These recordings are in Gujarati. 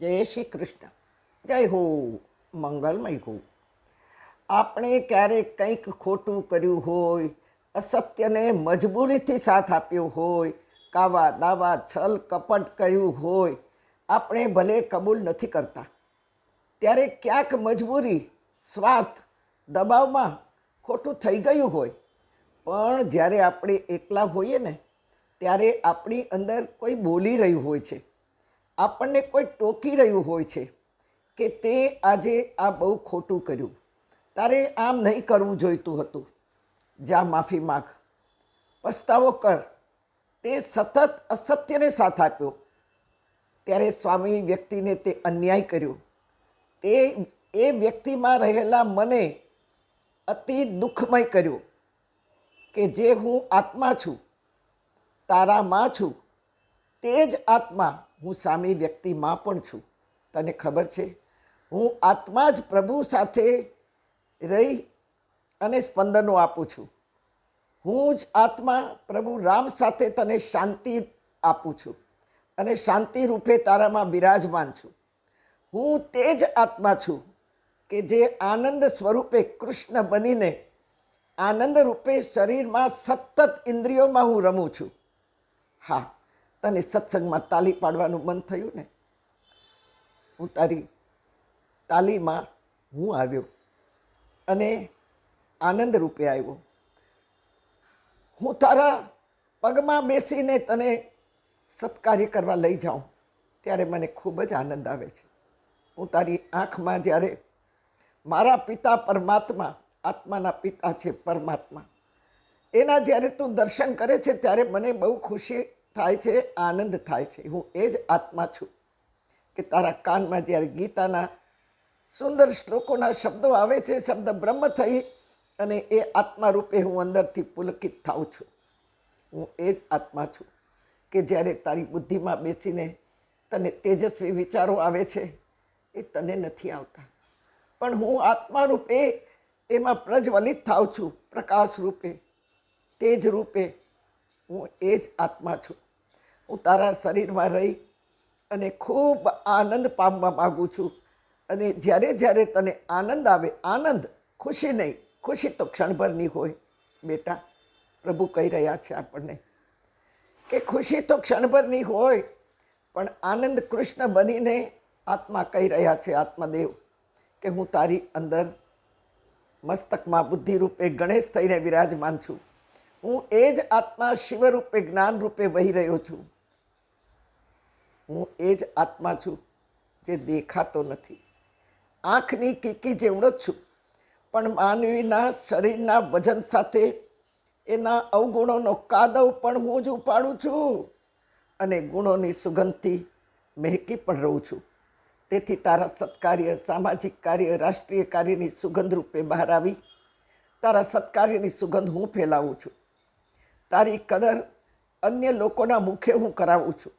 જય શ્રી કૃષ્ણ. જય હો, મંગલમય હો. આપણે ક્યારેક કંઈક ખોટું કર્યું હોય, અસત્યને મજબૂરીથી સાથ આપ્યો હોય, કાવા દાવા છલ કપટ કર્યું હોય, આપણે ભલે કબૂલ નથી કરતા. ત્યારે ક્યાંક મજબૂરી, સ્વાર્થ, દબાવમાં ખોટું થઈ ગયું હોય, પણ જ્યારે આપણે એકલા હોઈએ ને ત્યારે આપણી અંદર કોઈ બોલી રહ્યું હોય છે, આપણને કોઈ ટોકી રહ્યું હોય છે કે તે આજે આ બહુ ખોટું કર્યું, તારે આમ નહીં કરવું જોઈતું હતું, જા માફી માગ, પસ્તાવો કર. તે સતત અસત્યને સાથ આપ્યો ત્યારે સ્વામી વ્યક્તિને તે અન્યાય કર્યો. તે એ વ્યક્તિમાં રહેલા મને અતિ દુઃખમય કર્યો કે જે હું આત્મા છું, તારામાં છું, તે જ આત્મા હું સામી વ્યક્તિમાં પણ છું. તને ખબર છે, હું આત્મા જ પ્રભુ સાથે રહી અને સ્પંદનો આપું છું. હું જ આત્મા પ્રભુ રામ સાથે તને શાંતિ આપું છું અને શાંતિ રૂપે તારામાં બિરાજમાન છું. હું તે જ આત્મા છું કે જે આનંદ સ્વરૂપે કૃષ્ણ બનીને આનંદ રૂપે શરીરમાં સતત ઇન્દ્રિયોમાં હું રમું છું. હા, તને સત્સંગમાં તાલી પાડવાનું મન થયું ને? હું તારી તાલીમાં હું આવ્યો અને આનંદ રૂપે આવ્યો. હું તારા પગમાં બેસીને તને સત્કાર્ય કરવા લઈ જાઉં ત્યારે મને ખૂબ જ આનંદ આવે છે. હું તારી આંખમાં જ્યારે મારા પિતા પરમાત્મા, આત્માના પિતા છે પરમાત્મા, એના જ્યારે તું દર્શન કરે છે ત્યારે મને બહુ ખુશી થાય છે, આનંદ થાય છે. હું એ જ આત્મા છું કે તારા કાનમાં જ્યારે ગીતાના સુંદર શ્લોકોના શબ્દો આવે છે, શબ્દ બ્રહ્મ થઈ અને એ આત્મા રૂપે હું અંદરથી પુલકિત થાઉં છું. હું એ જ આત્મા છું કે જ્યારે તારી બુદ્ધિમાં બેસીને તને તેજસ્વી વિચારો આવે છે, એ તને નથી આવતા, પણ હું આત્મા રૂપે એમાં પ્રજ્વલિત થાઉં છું, પ્રકાશ રૂપે, તેજ રૂપે. હું એ જ આત્મા છું. હું તારા શરીરમાં રહી અને ખૂબ આનંદ પામવા માગું છું. અને જ્યારે જ્યારે તને આનંદ આવે, આનંદ, ખુશી નહીં, ખુશી તો ક્ષણભરની હોય બેટા. પ્રભુ કહી રહ્યા છે આપણને કે ખુશી તો ક્ષણભરની હોય, પણ આનંદ કૃષ્ણ બનીને આત્મા કહી રહ્યા છે, આત્મદેવ, કે હું તારી અંદર મસ્તકમાં બુદ્ધિ રૂપે ગણેશ થઈને વિરાજમાન છું. હું એ જ આત્મા શિવ રૂપે, જ્ઞાન રૂપે વહી રહ્યો છું. હું એ જ આત્મા છું જે દેખાતો નથી. આંખની કીકી જેવડો જ છું, પણ માનવીના શરીરના વજન સાથે એના અવગુણોનો કાદવ પણ હું જ ઉપાડું છું અને ગુણોની સુગંધથી મહેકી પણ રહું છું. તેથી તારા સત્કાર્ય, સામાજિક કાર્ય, રાષ્ટ્રીય કાર્યની સુગંધ રૂપે બહાર આવી તારા સત્કાર્યની સુગંધ હું ફેલાવું છું. તારી કદર અન્ય લોકોના મુખે હું કરાવું છું.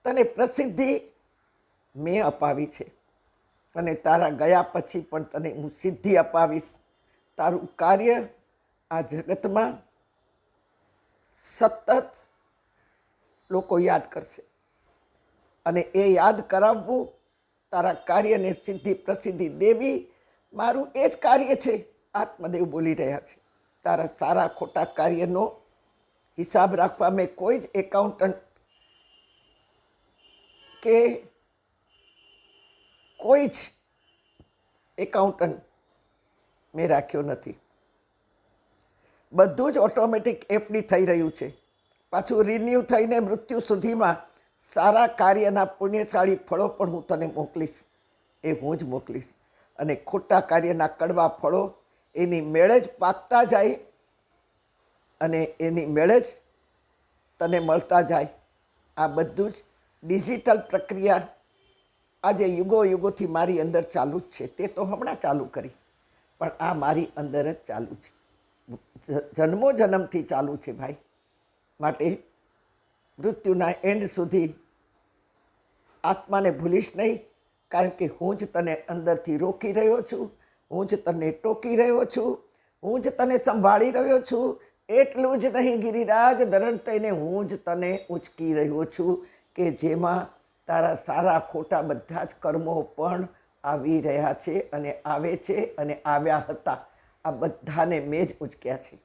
તને પ્રસિદ્ધિ મેં અપાવી છે અને તારા ગયા પછી પણ તને હું સિદ્ધિ અપાવીશ. તારું કાર્ય આ જગતમાં સતત લોકો યાદ કરશે અને એ યાદ કરાવવું, તારા કાર્યને સિદ્ધિ પ્રસિદ્ધિ દેવી, મારું એ જ કાર્ય છે. આત્મદેવ બોલી રહ્યા છે. તારા સારા ખોટા કાર્યનો હિસાબ રાખવા મેં કોઈ જ એકાઉન્ટન્ટ કે કોઈ જ એકાઉન્ટન્ટ મેં રાખ્યો નથી. બધું જ ઓટોમેટિક એફડી થઈ રહ્યું છે. પાછું રિન્યૂ થઈને મૃત્યુ સુધીમાં સારા કાર્યના પુણ્યશાળી ફળો પણ હું તને મોકલીશ. એ હું જ મોકલીશ. અને ખોટા કાર્યના કડવા ફળો એની મેળે જ પાકતા જાય અને એની મેળે જ તને મળતા જાય. આ બધું જ ડિજિટલ પ્રક્રિયા આજે યુગો યુગોથી મારી અંદર ચાલુ જ છે. તે તો હમણાં ચાલુ કરી, પણ આ મારી અંદર જ ચાલુ છે, જન્મો જન્મથી ચાલુ છે ભાઈ. માટે મૃત્યુના એન્ડ સુધી આત્માને ભૂલીશ નહીં, કારણ કે હું જ તને અંદરથી રોકી રહ્યો છું, હું જ તને ટોકી રહ્યો છું, હું જ તને સંભાળી રહ્યો છું. એટલું જ નહીં, ગિરિરાજ ધરણ થઈને હું જ તને ઉંચકી રહ્યો છું કે જેમાં તારા સારા ખોટા બધા જ કર્મો પણ આવી રહ્યા છે અને આવે છે અને આવ્યા હતા. આ બધાને મેં જ ઉચક્યા છે.